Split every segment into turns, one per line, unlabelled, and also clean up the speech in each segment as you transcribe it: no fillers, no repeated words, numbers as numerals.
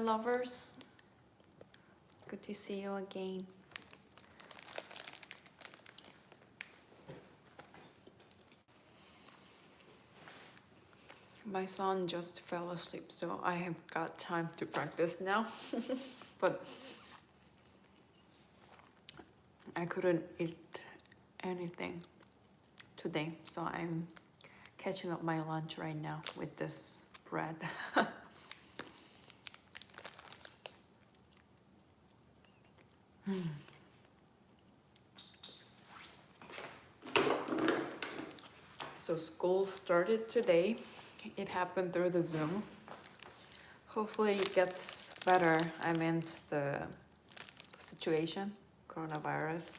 lovers. Good to see you again. My son just fell asleep, so I have got time to practice now. But I couldn't eat anything today, so I'm catching up my lunch right now with this bread. So school started today. It happened through the Zoom. Hopefully it gets better amidst the situation, coronavirus.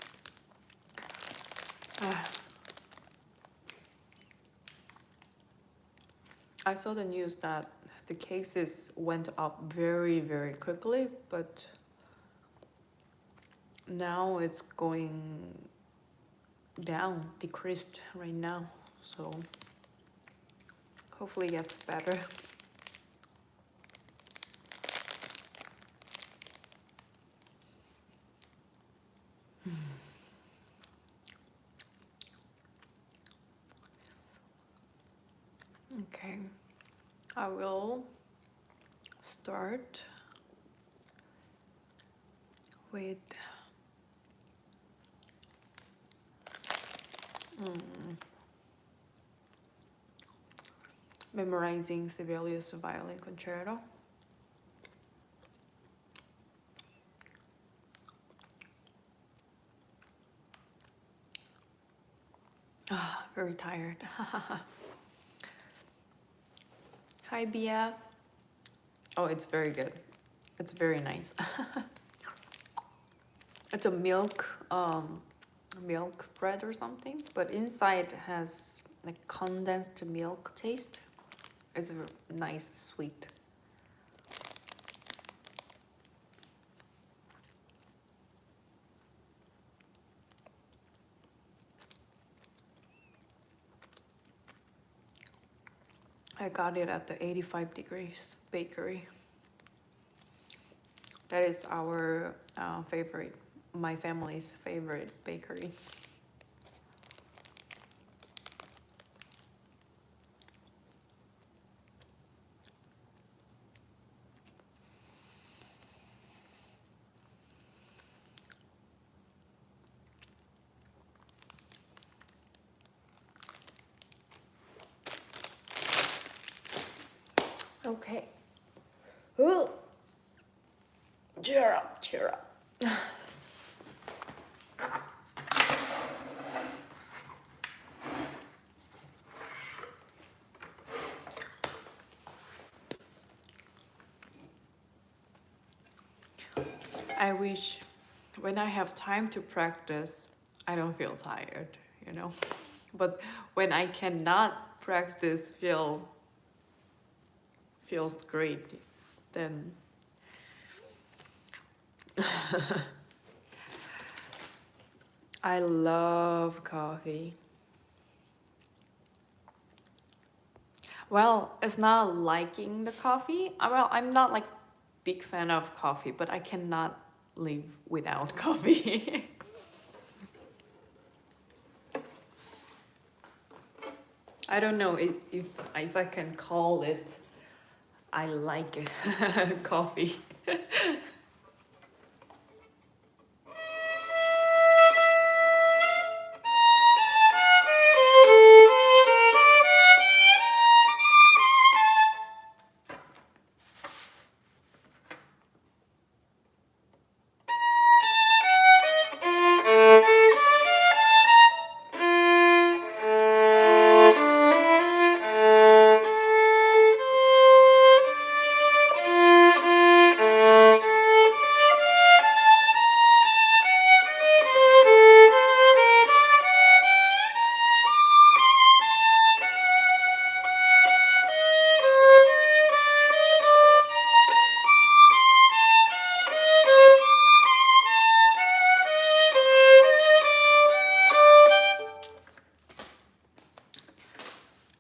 I saw the news that the cases went up very, very quickly, but now it's going down, decreased right now. So hopefully it gets better. Okay, I will start with memorizing Sibelius Violin Concerto. Very tired. Hi, Bia. Oh, it's very good. It's very nice. It's a milk bread or something, but inside has like condensed milk taste. It's a nice sweet. I got it at the 85 degrees bakery. That is our favorite, my family's favorite bakery. Okay. Ooh. Cheer up, cheer up. I wish when I have time to practice, I don't feel tired, you know? But when I cannot practice, feels great, then I love coffee. Well, it's not liking the coffee. Well, I'm not like big fan of coffee, but I cannot live without coffee. I don't know if I can call it I like coffee.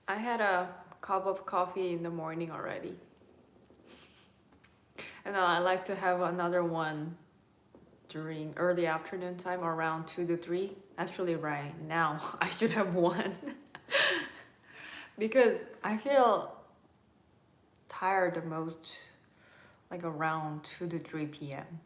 I had a cup of coffee in the morning already. And then I like to have another one during early afternoon time around 2 to 3. Actually, right now, I should have one. Because I feel tired the most like around 2 to 3 p.m.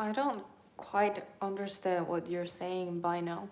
I don't quite understand what you're saying by now.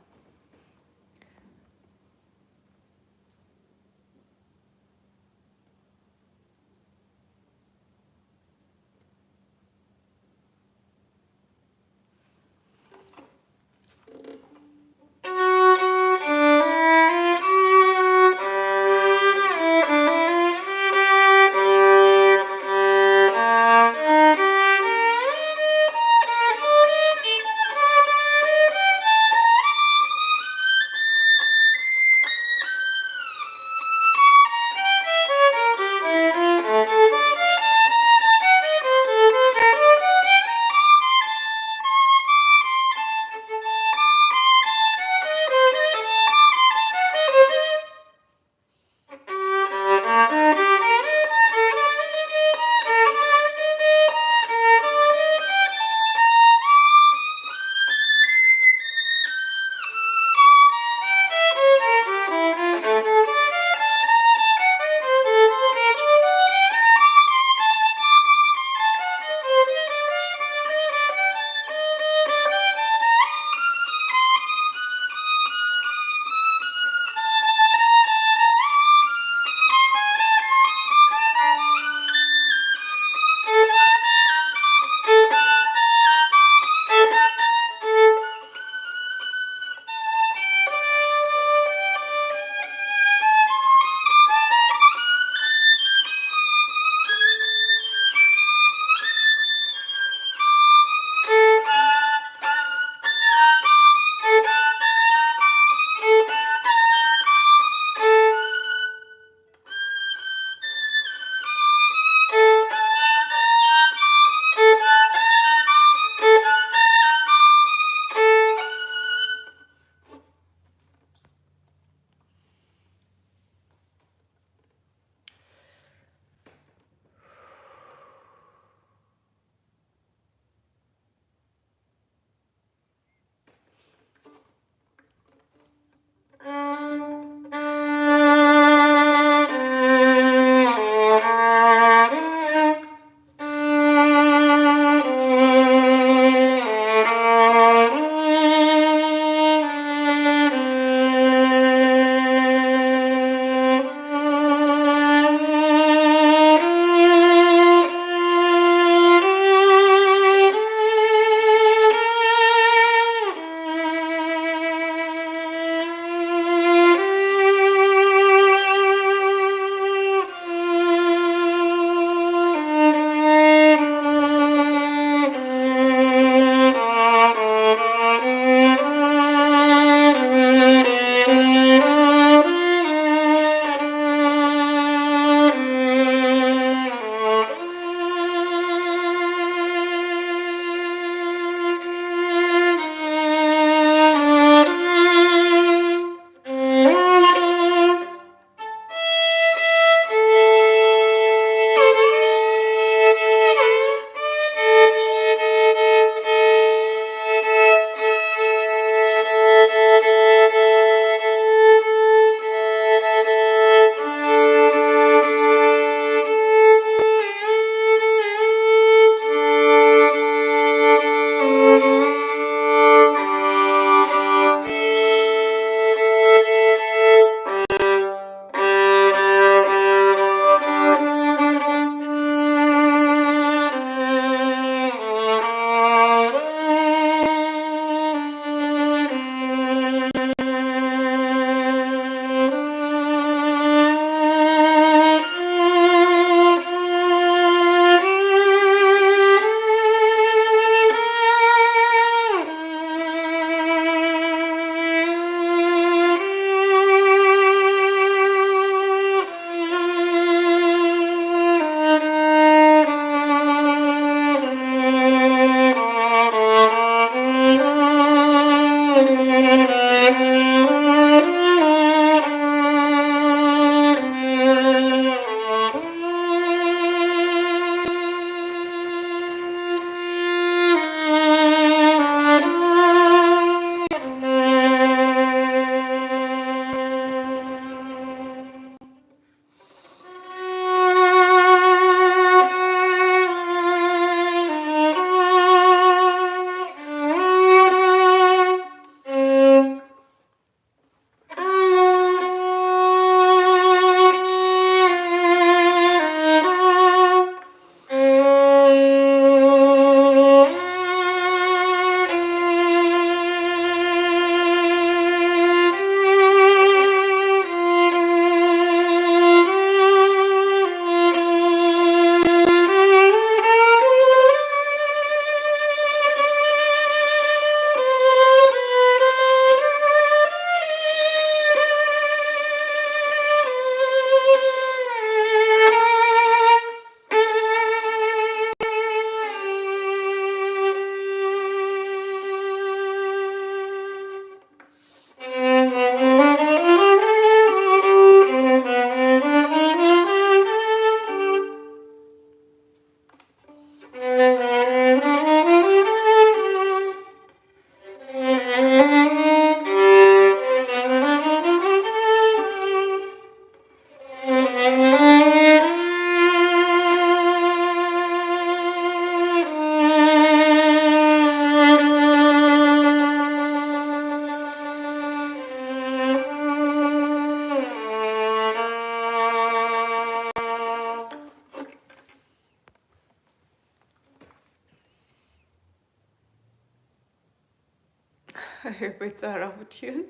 if it's out of tune.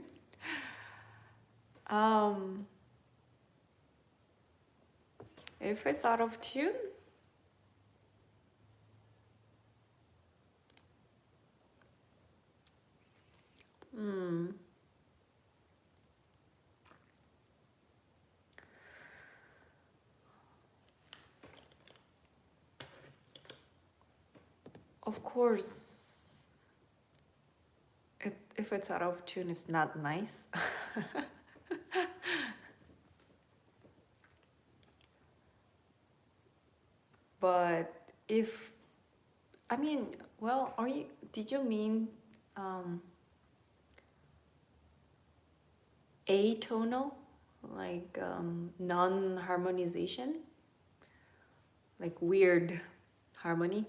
Um, if it's out of tune, hmm. Of course, if it's out of tune, it's not nice. But if, I mean, well, did you mean atonal? Like non-harmonization? Like weird harmony?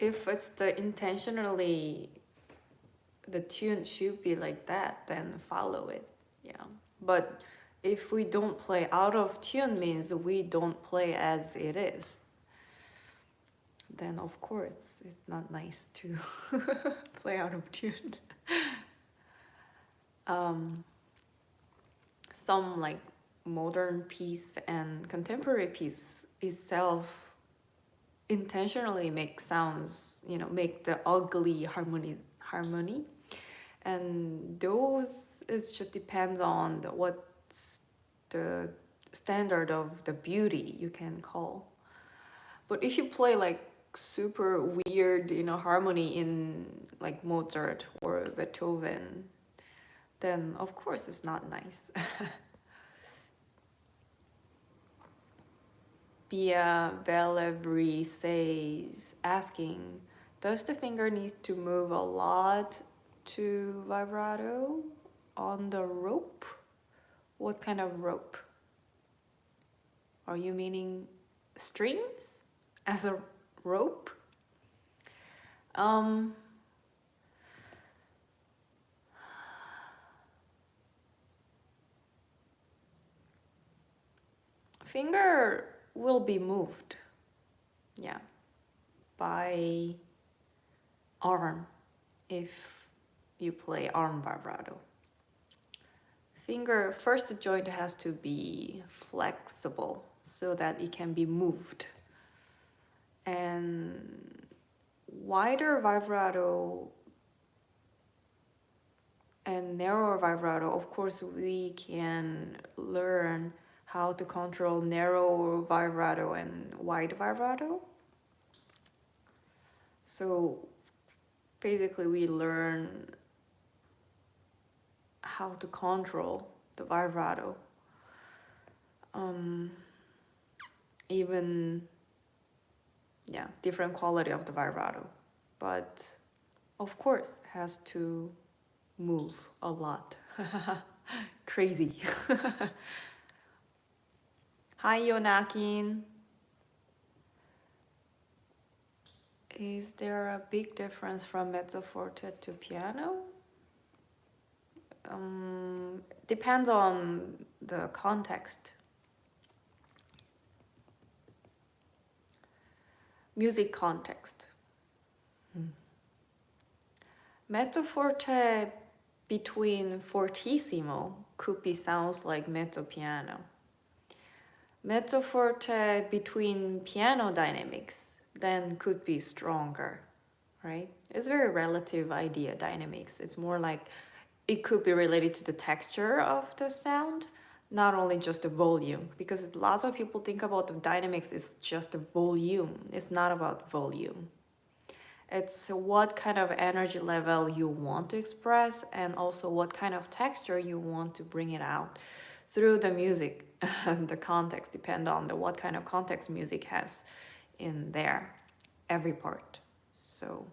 If it's intentionally, the tune should be like that, then follow it. Yeah. But if we don't play out of tune, means we don't play as it is. Then of course it's not nice to play out of tune. Some like modern piece and contemporary piece itself intentionally make sounds, make the ugly harmony, and those, it just depends on what's the standard of the beauty you can call. But if you play like super weird, harmony in like Mozart or Beethoven, then of course it's not nice. Bia Velevri says, asking, does the finger need to move a lot to vibrato on the rope? What kind of rope? Are you meaning strings as a rope? Finger will be moved, yeah, by arm if you play arm vibrato. Finger, first the joint has to be flexible so that it can be moved. And wider vibrato and narrower vibrato, of course, we can learn how to control narrow vibrato and wide vibrato. So basically we learn how to control the vibrato. Even, yeah, different quality of the vibrato. But of course has to move a lot. Crazy. Hi, Yonakin. Is there a big difference from mezzo forte to piano? Depends on the context. Music context. Mezzo forte between fortissimo could be sounds like mezzo piano. Mezzo forte between piano dynamics then could be stronger, right? It's a very relative idea, dynamics. It's more like it could be related to the texture of the sound, not only just the volume, because lots of people think about the dynamics is just the volume. It's not about volume. It's what kind of energy level you want to express, and also what kind of texture you want to bring it out through the music. The context depend on what kind of context music has in there, every part. So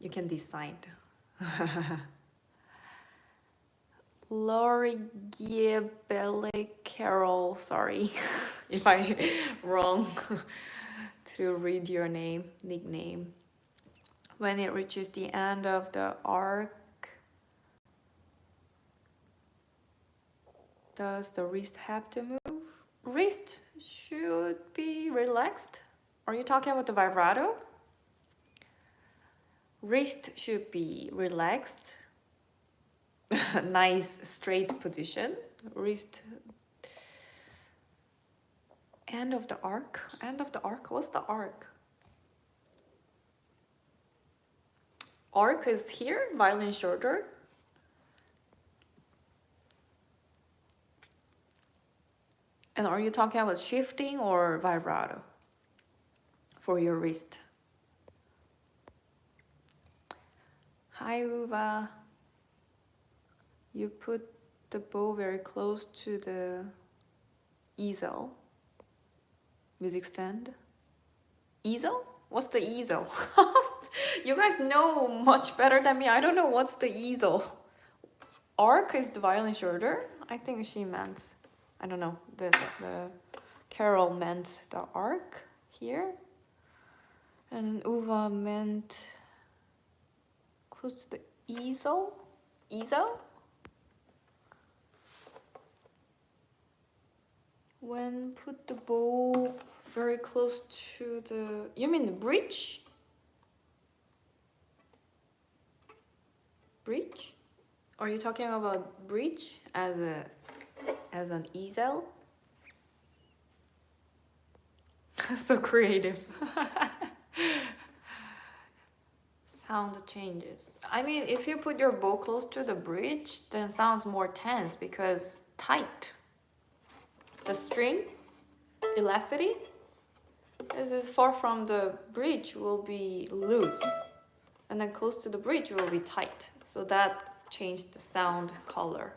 you can decide. Lori Giebele Carol, sorry if I wrong to read your nickname. When it reaches the end of the arc, Does the wrist have to move? Wrist should be relaxed. Are you talking about the vibrato? Wrist should be relaxed. Nice straight position. Wrist. End of the arc. End of the arc. What's the arc? Arc is here. Violin shoulder. And are you talking about shifting or vibrato for your wrist? Hi, Uva. You put the bow very close to the easel. Music stand. Easel? What's the easel? You guys know much better than me. I don't know what's the easel. Arc is the violin shoulder. I think she meant, I don't know, the Carol meant the arc here. And Uva meant close to the easel. Easel? When put the bow very close to the, you mean the bridge? Bridge? Are you talking about bridge as an easel? So creative. Sound changes. I mean, if you put your bow close to the bridge, then sounds more tense because tight. The string elasticity is far from the bridge will be loose, and then close to the bridge will be tight. So that changed the sound color.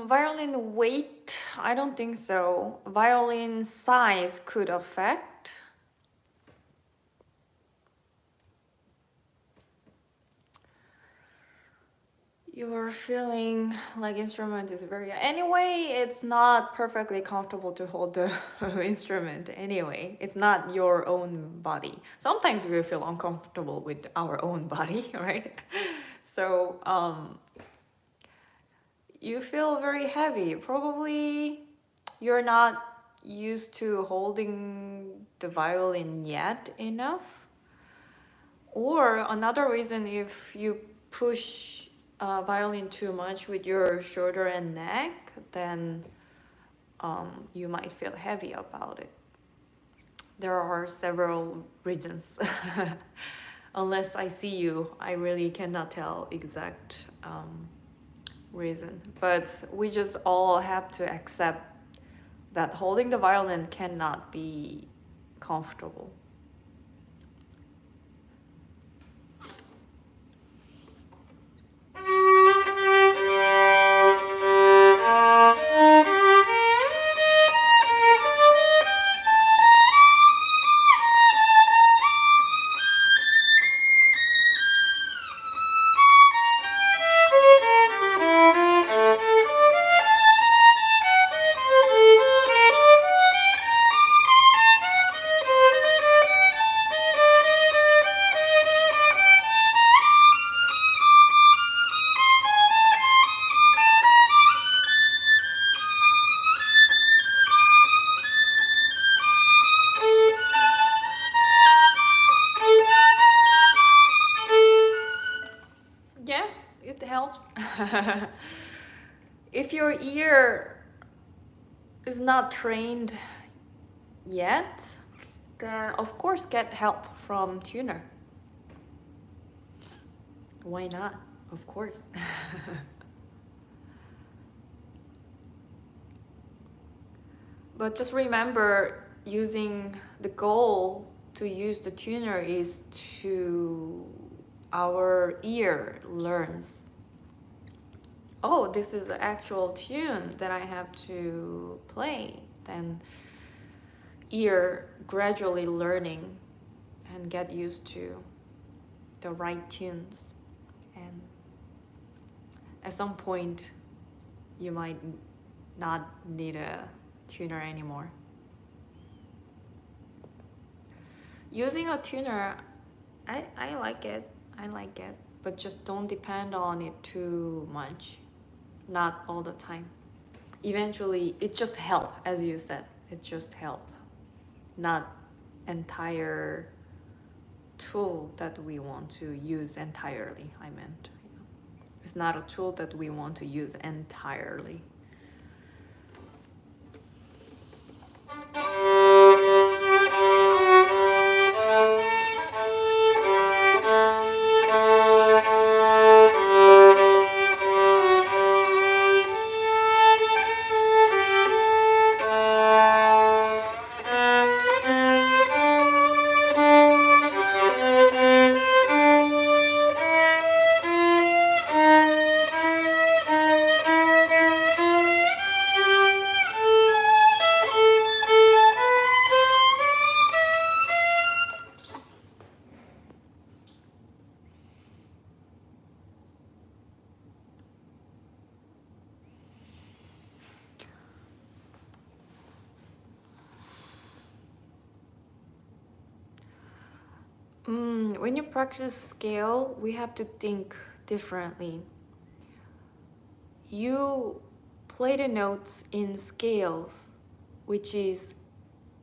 Violin weight, I don't think so. Violin size could affect. You're feeling like instrument is very, anyway, it's not perfectly comfortable to hold the instrument anyway. It's not your own body. Sometimes we feel uncomfortable with our own body, right? So, you feel very heavy. Probably you're not used to holding the violin yet enough. Or another reason, if you push violin too much with your shoulder and neck, then you might feel heavy about it. There are several reasons. Unless I see you, I really cannot tell exact reason. But we just all have to accept that holding the violin cannot be comfortable. Yes, it helps. If your ear is not trained yet, then of course get help from tuner. Why not? Of course. But just remember, using the goal to use the tuner is to our ear learns. Oh, this is the actual tune that I have to play. Then ear gradually learning and get used to the right tunes. And at some point, you might not need a tuner anymore. Using a tuner, I like it. I like it. But just don't depend on it too much. Not all the time. Eventually, it just help, as you said. It just help. Not entire tool that we want to use entirely, I meant. It's not a tool that we want to use entirely. When you practice scale, we have to think differently. You play the notes in scales, which is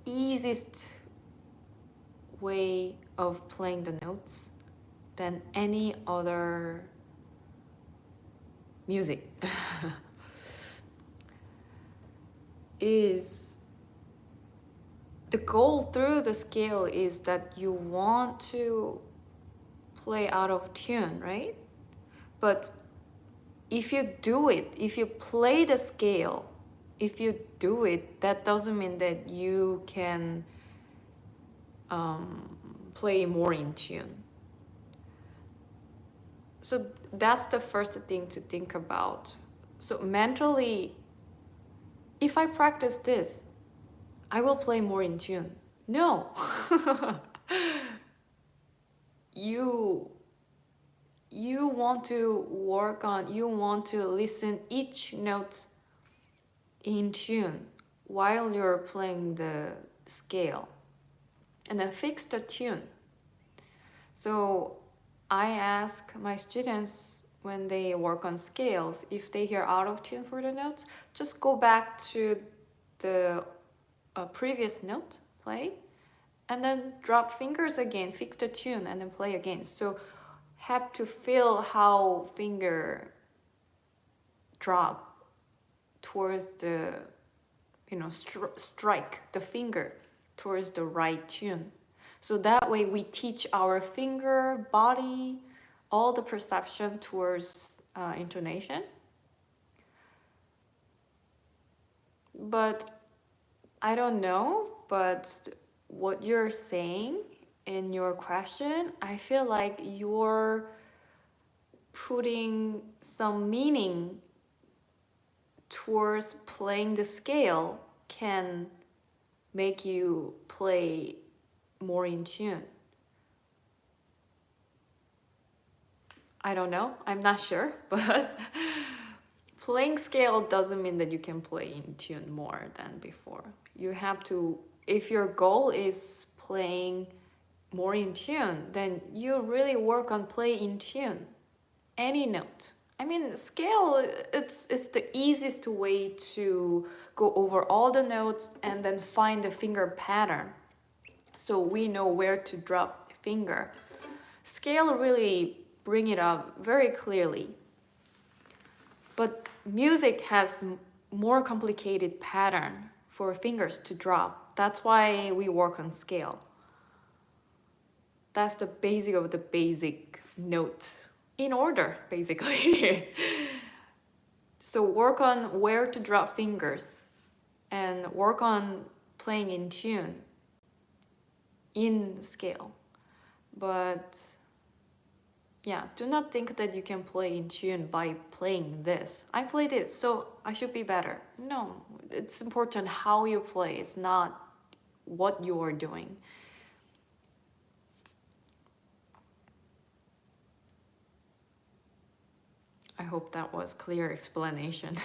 easiest way of playing the notes than any other music. Is the goal through the scale is that you want to play out of tune, right? But if you do it, if you play the scale, if you do it, that doesn't mean that you can play more in tune. So that's the first thing to think about. So mentally, if I practice this, I will play more in tune. No. You want to work on, you want to listen each note in tune while you're playing the scale, and then fix the tune. So I ask my students when they work on scales, if they hear out of tune for the notes, just go back to the previous note, play, and then drop fingers again, fix the tune, and then play again. So have to feel how finger drop towards the, strike the finger towards the right tune. So that way we teach our finger, body, all the perception towards intonation. But I don't know, but what you're saying in your question, I feel like you're putting some meaning towards playing the scale can make you play more in tune. I don't know, I'm not sure, but playing scale doesn't mean that you can play in tune more than before. You have to, if your goal is playing more in tune, then you really work on play in tune, any note. I mean, scale, it's the easiest way to go over all the notes and then find the finger pattern. So we know where to drop finger. Scale really bring it up very clearly. But music has more complicated pattern for fingers to drop. That's why we work on scale. That's the basic of the basic notes in order, basically. So work on where to drop fingers and work on playing in tune in scale. But yeah, do not think that you can play in tune by playing this. I play this, so I should be better. No, it's important how you play. It's not what you are doing. I hope that was clear explanation.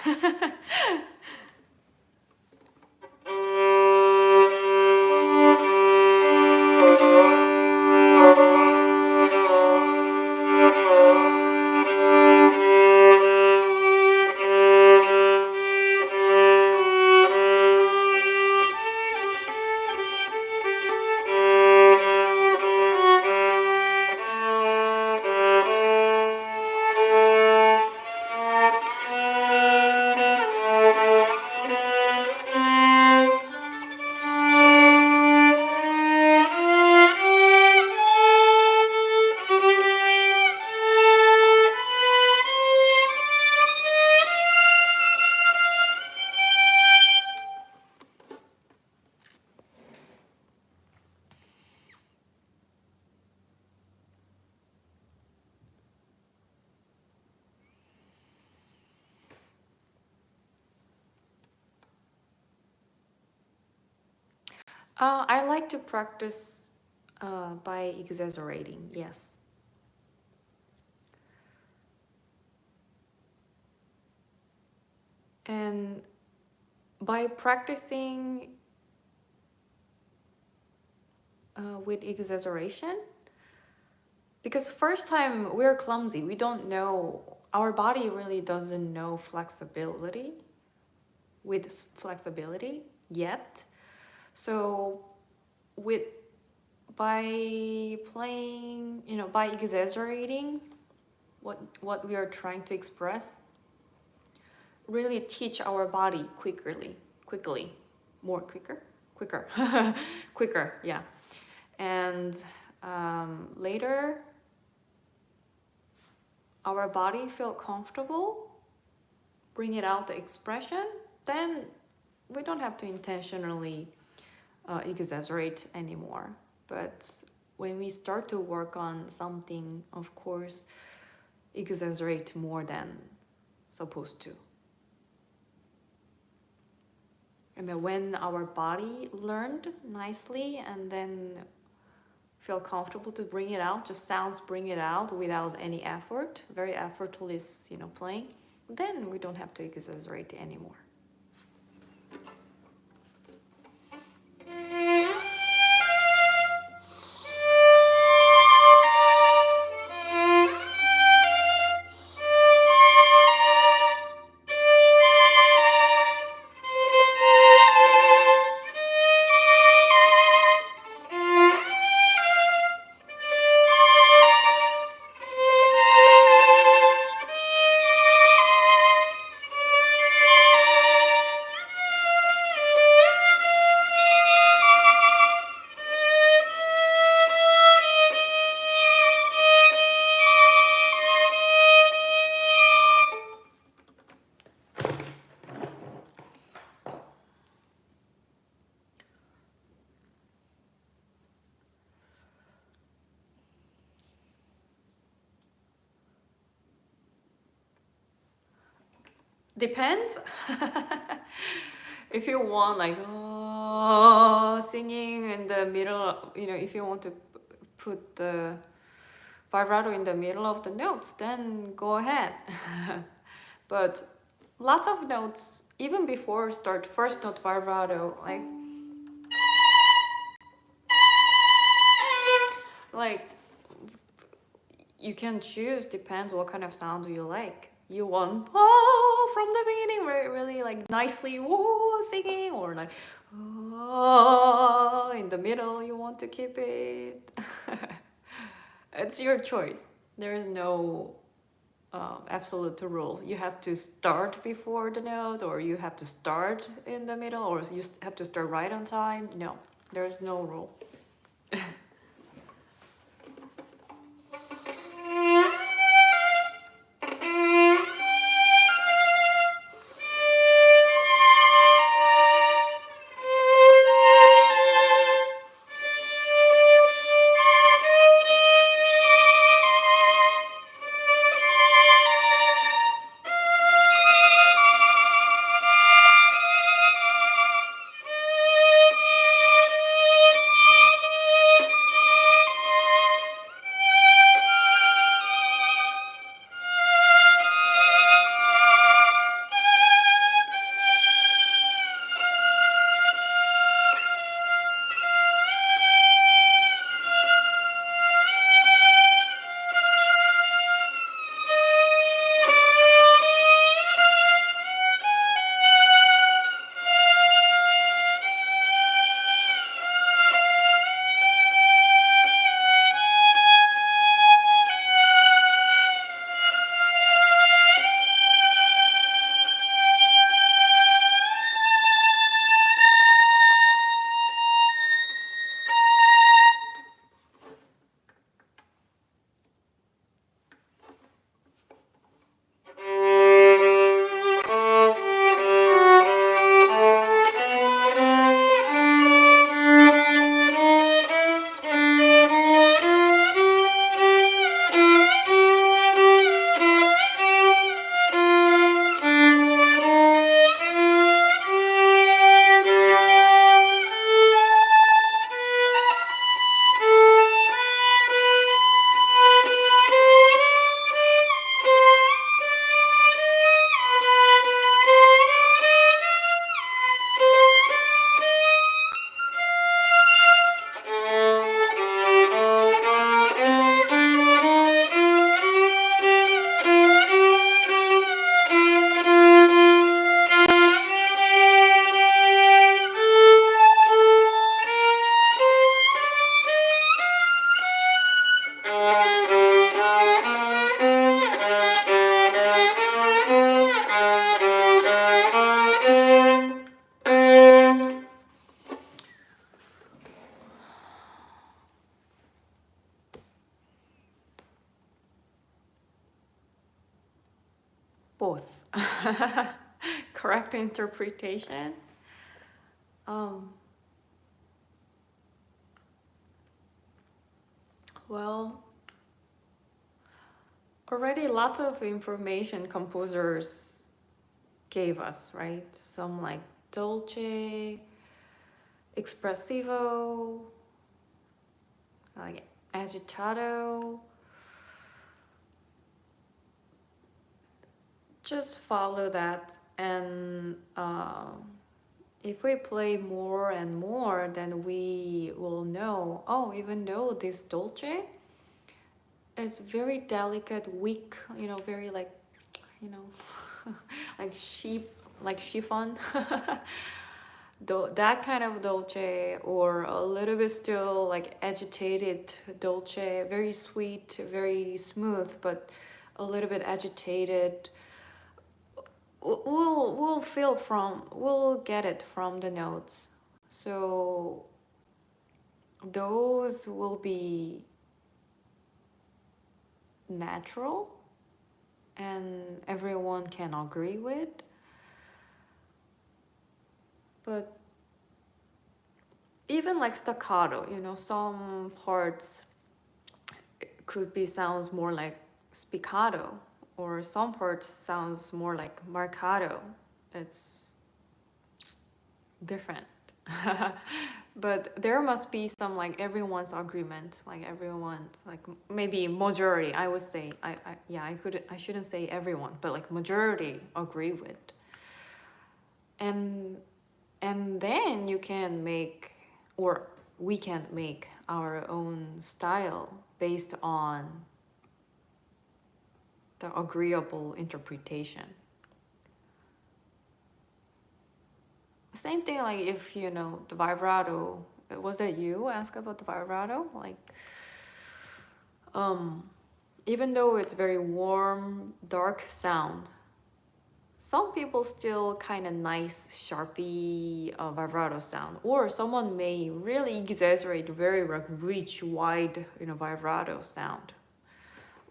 I like to practice by exaggerating, yes. And by practicing with exaggeration, because first time we're clumsy, we don't know, our body really doesn't know flexibility yet. So by playing, by exaggerating what we are trying to express, really teach our body quicker, yeah. And later, our body feel comfortable, bring it out the expression, then we don't have to intentionally exaggerate anymore. But when we start to work on something, of course, exaggerate more than supposed to. And then when our body learned nicely and then feel comfortable to bring it out, just sounds bring it out without any effort, very effortless, playing, then we don't have to exaggerate anymore. Depends. If you want singing in the middle, if you want to put the vibrato in the middle of the notes, then go ahead. But lots of notes, even before start first note vibrato, like you can choose, depends what kind of sound you like. You want from the beginning, really nicely singing, or in the middle you want to keep it. It's your choice. There is no absolute rule. You have to start before the note, or you have to start in the middle, or you have to start right on time. No, there's no rule. Both. Correct interpretation. Well, already lots of information composers gave us, right? Some like dolce, espressivo, like agitato. Just follow that, and if we play more and more, then we will know, oh, even though this dolce is very delicate, weak, very like, like chiffon. That kind of dolce, or a little bit still like agitated dolce, very sweet, very smooth, but a little bit agitated. We'll get it from the notes. So those will be natural and everyone can agree with. But even like staccato, some parts could be sounds more like spiccato, or some parts sounds more like marcato. It's different. But there must be some like everyone's agreement, like everyone, like maybe majority, I would say. I shouldn't say everyone, but like majority agree with. And then you can make, or we can make our own style based on the agreeable interpretation. Same thing like if the vibrato, was that you ask about the vibrato? Like even though it's very warm, dark sound, some people still kind of nice, sharpy vibrato sound, or someone may really exaggerate very like rich, wide, vibrato sound.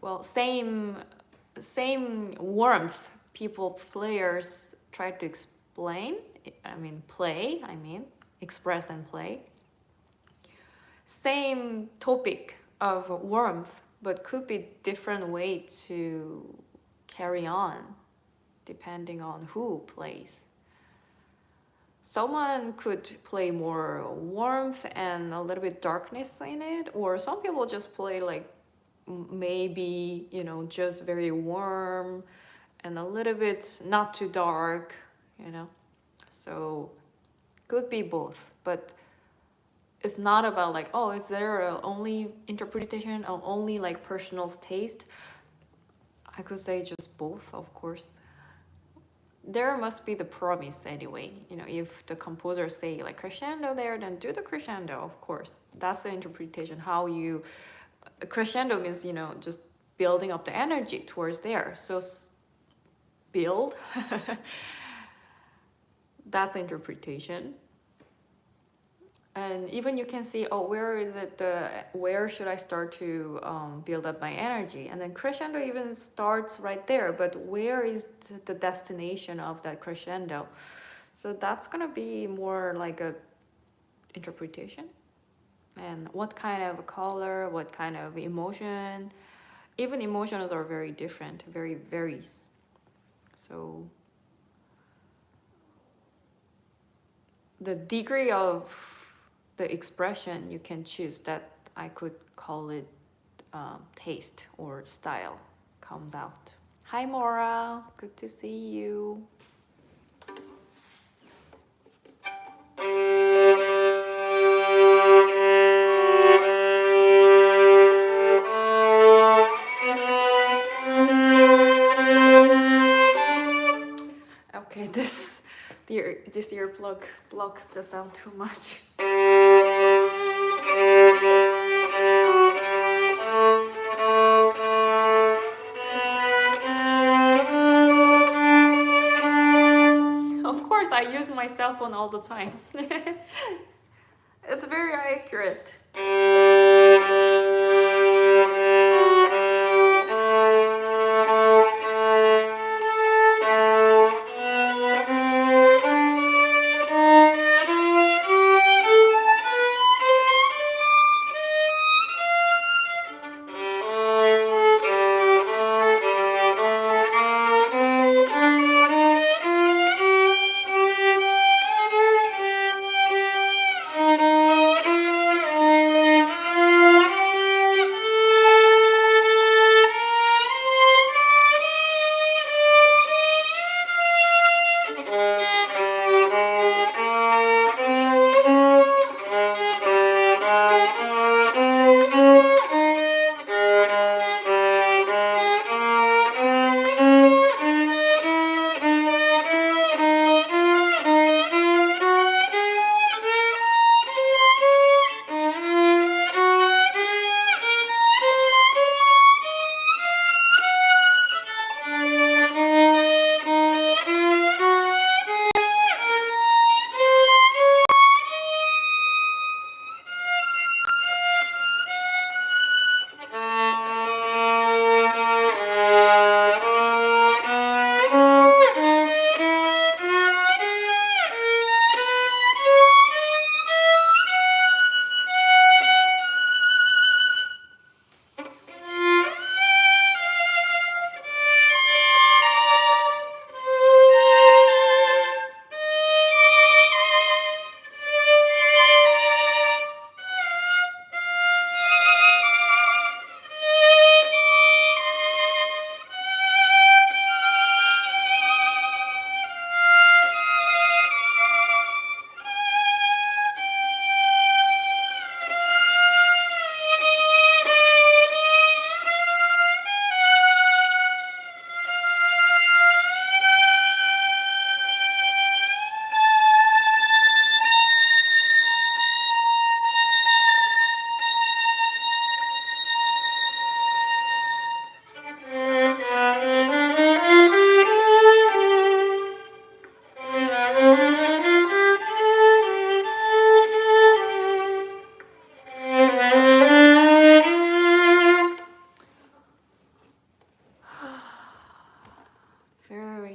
Well, same warmth. People players try to explain. Express and play. Same topic of warmth, but could be different way to carry on depending on who plays. Someone could play more warmth and a little bit darkness in it, or some people just play like maybe, just very warm and a little bit not too dark, So could be both, but it's not about like, oh, is there a only interpretation or only like personal taste? I could say just both, of course. There must be the promise anyway. If the composer say like crescendo there, then do the crescendo, of course. That's the interpretation. How you crescendo means, just building up the energy towards there. So build. That's interpretation. And even you can see, oh, where should I start to build up my energy? And then crescendo even starts right there, but where is the destination of that crescendo? So that's gonna be more like a interpretation. And what kind of color, what kind of emotion, even emotions are very different, very varies. So the degree of the expression you can choose, that I could call it taste or style, comes out. Hi Mora, good to see you. Okay, this earplug blocks the sound too much. Of course, I use my cell phone all the time. It's very accurate.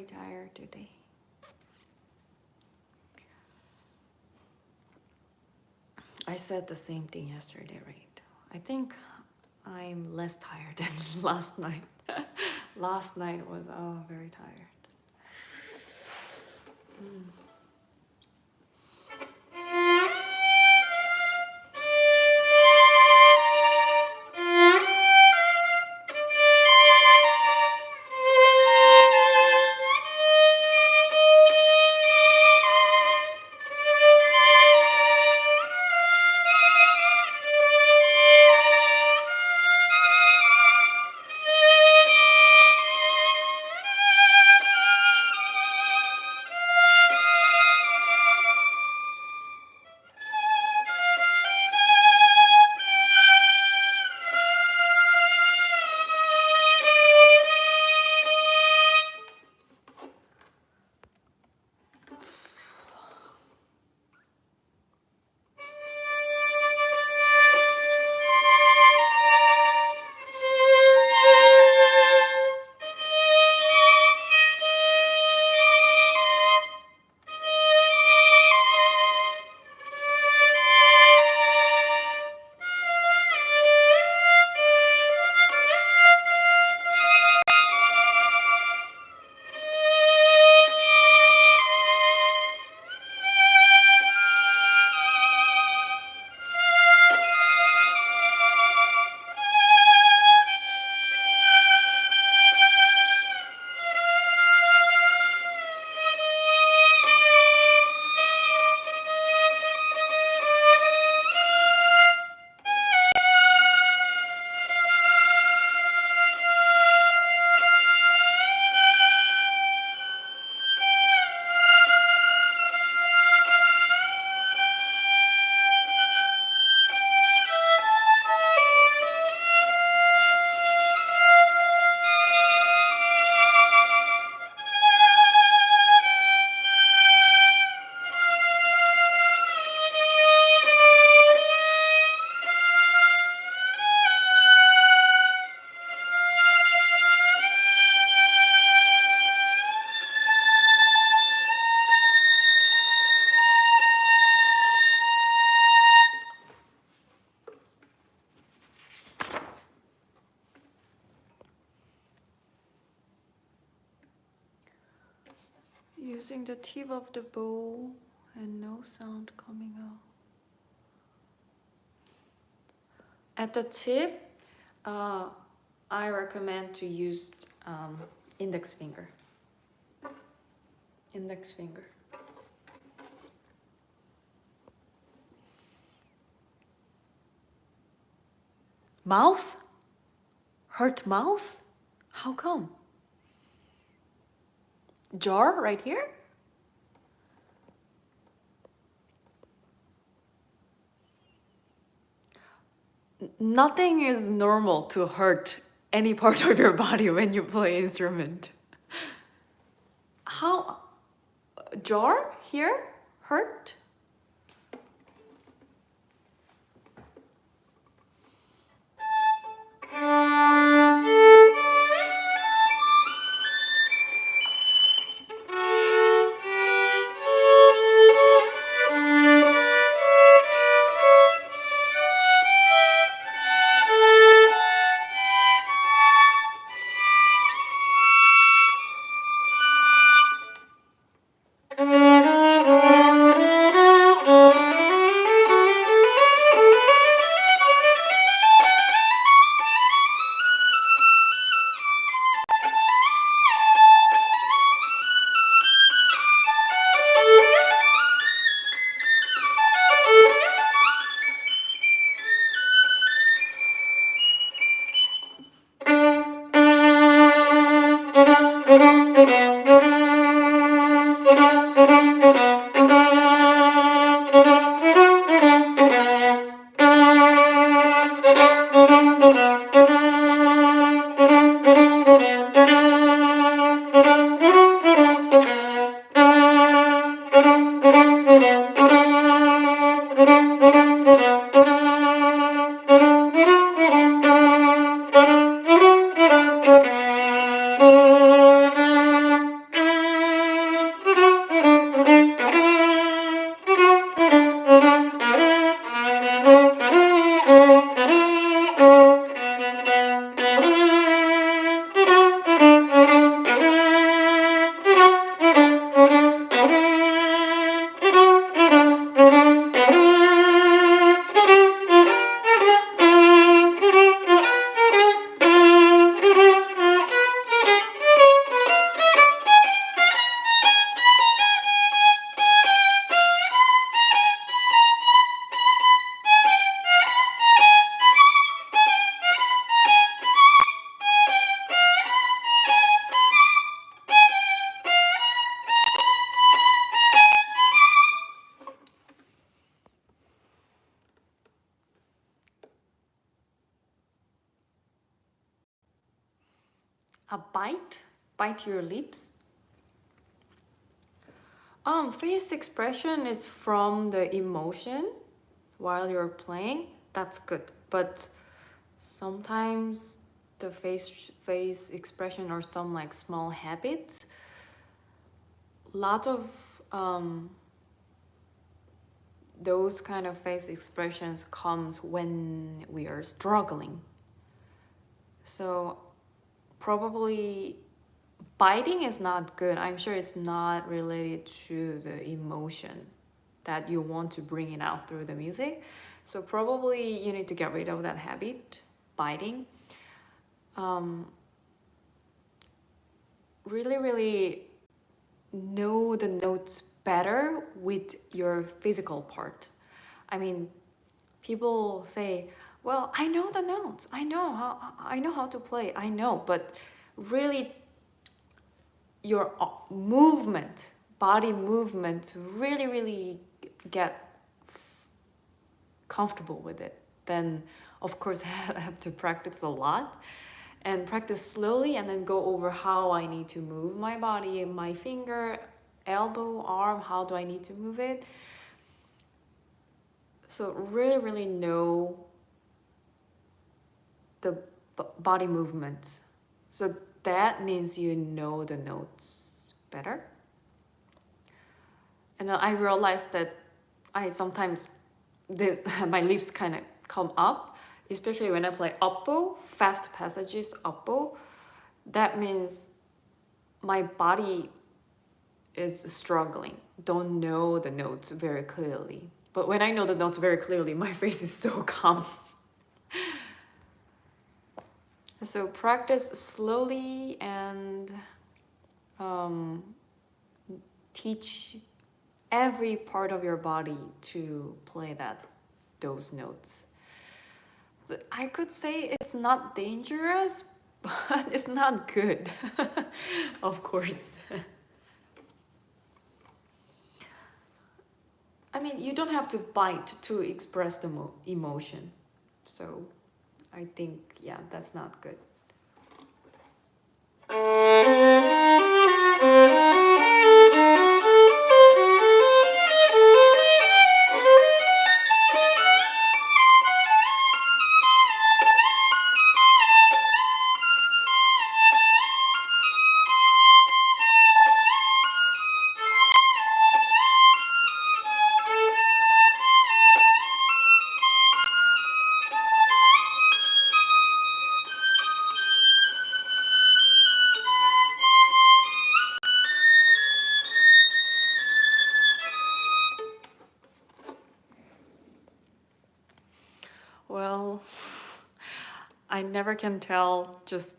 tired today. I said the same thing yesterday, right? I think I'm less tired than last night. Last night was, very tired. Using the tip of the bow and no sound coming out. At the tip, I recommend to use index finger. Index finger. Mouth? Hurt mouth? How come? Jar right here? Nothing is normal to hurt any part of your body when you play instrument. How? Jar here? Hurt? bite your lips. Face expression is from the emotion while you're playing. That's good, but sometimes the face expression or some like small habits, lot of those kind of face expressions comes when we are struggling. So probably biting is not good. I'm sure it's not related to the emotion that you want to bring it out through the music. So probably you need to get rid of that habit, biting. Really know the notes better with your physical part. I mean, people say, well, I know the notes, I know how to play, I know, but really your movement, body movement, really get comfortable with it, then of course I have to practice a lot and practice slowly and then go over how I need to move my body, my finger, elbow, arm, how do I need to move it. So really know the body movement. So that means you know the notes better. And then I realized that I sometimes, my lips kind of come up, especially when I play upbow, fast passages upbow. That means my body is struggling, don't know the notes very clearly. But when I know the notes very clearly, my face is so calm. So practice slowly and teach every part of your body to play those notes. I could say it's not dangerous, but it's not good, of course. I mean, you don't have to bite to express the emotion. So I think, yeah, that's not good. Well, I never can tell, just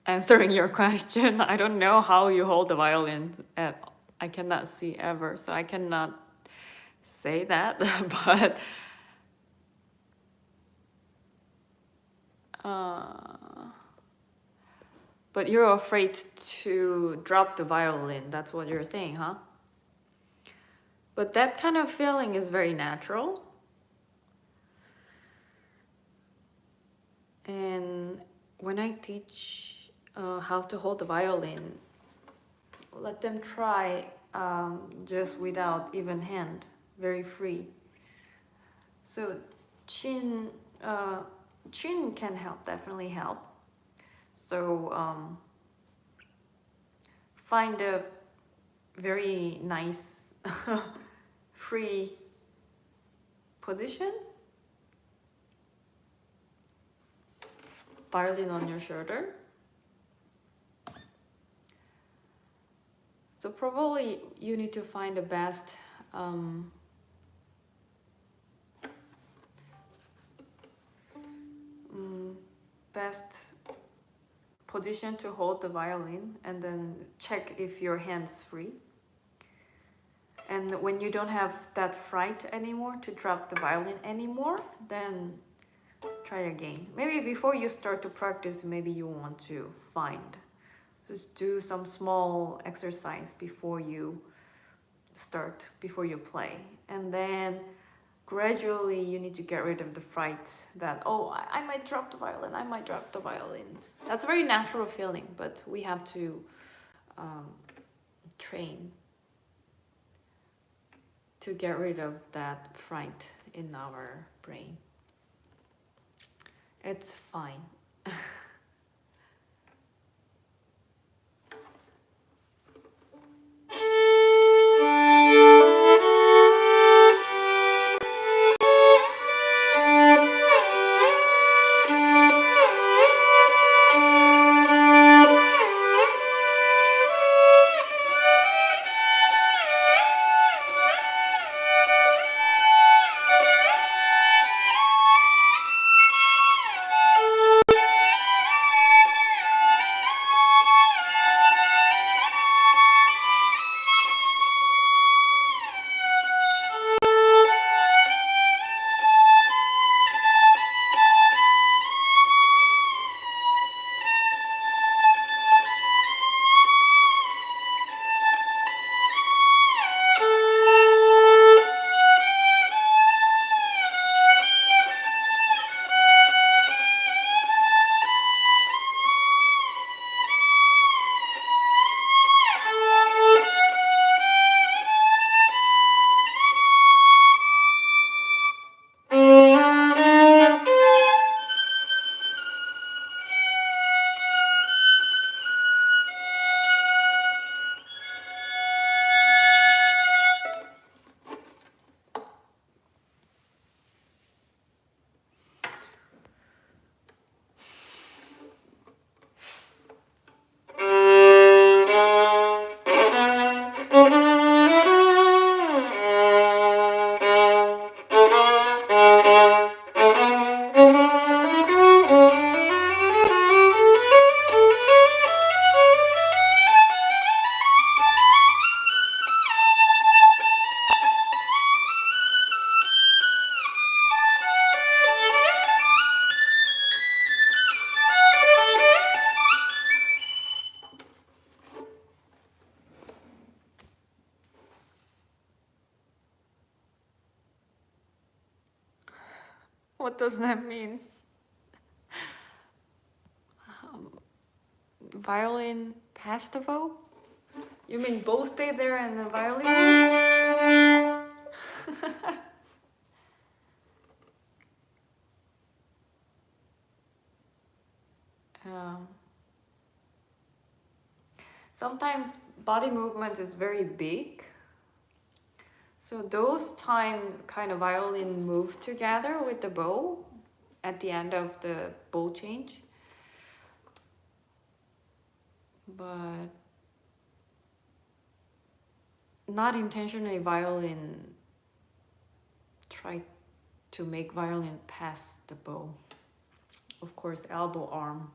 answering your question. I don't know how you hold the violin. I cannot see ever, so I cannot say that, but you're afraid to drop the violin. That's what you're saying, huh? But that kind of feeling is very natural. And when I teach how to hold the violin, let them try just without even hand, very free. So chin can help, definitely help. So find a very nice free position. Violin on your shoulder. So probably you need to find the best best position to hold the violin, and then check if your hand's free. And when you don't have that fright anymore to drop the violin anymore, then try again. Maybe before you start to practice, maybe you want to just do some small exercise before you start, before you play. And then gradually you need to get rid of the fright that, oh, I might drop the violin, I might drop the violin. That's a very natural feeling, but we have to train to get rid of that fright in our brain. It's fine. What does that mean? Violin past the bow? You mean bow stay there and the violin move? Sometimes body movement is very big. So those time kind of violin move together with the bow at the end of the bow change. But not intentionally violin try to make violin pass the bow. Of course, elbow arm.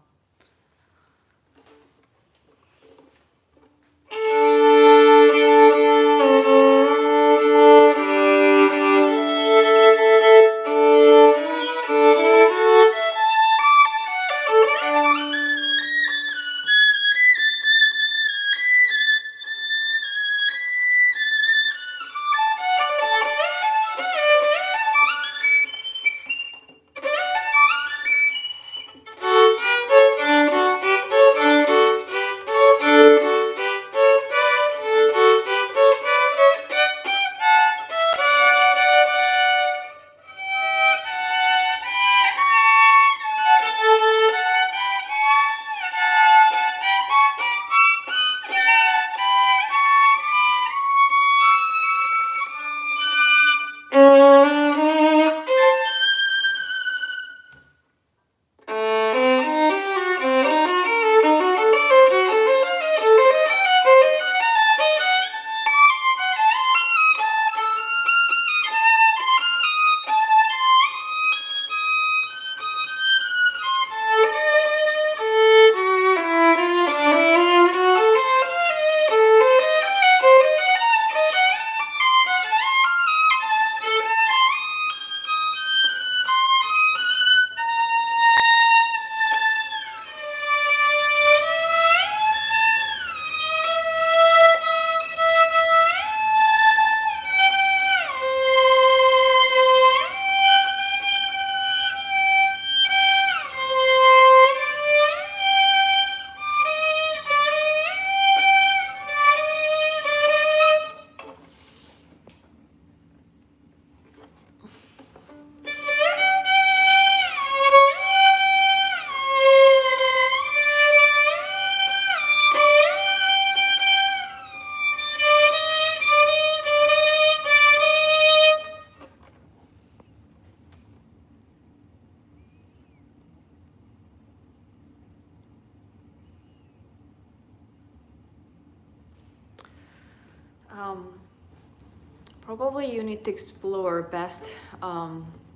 Probably you need to explore best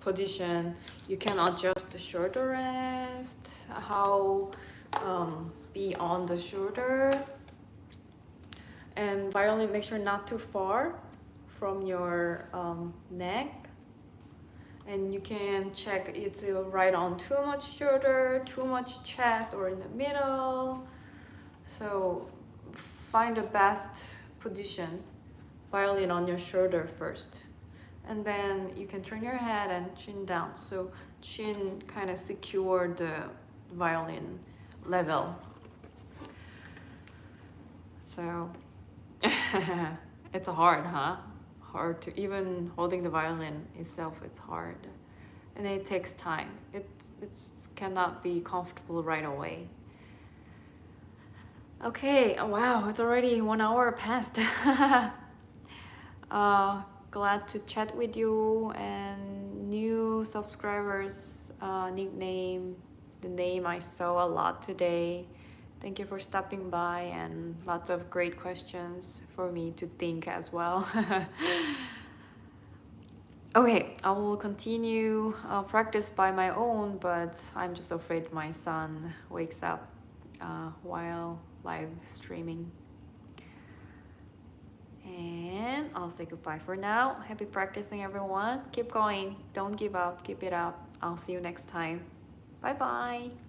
position. You can adjust the shoulder rest, how be on the shoulder, and violin make sure not too far from your neck. And you can check it's right on too much shoulder, too much chest, or in the middle. So find the best position, violin on your shoulder first. And then you can turn your head and chin down. So chin kind of secure the violin level. So it's hard, huh? Hard to even holding the violin itself, it's hard. And it takes time. It cannot be comfortable right away. Okay, oh, wow, it's already 1 hour past. Glad to chat with you, and new subscribers, nickname, the name I saw a lot today. Thank you for stopping by, and lots of great questions for me to think as well. Okay, I will continue practice by my own, but I'm just afraid my son wakes up while live streaming. And I'll say goodbye for now. Happy practicing, everyone. Keep going. Don't give up. Keep it up. I'll see you next time. Bye-bye.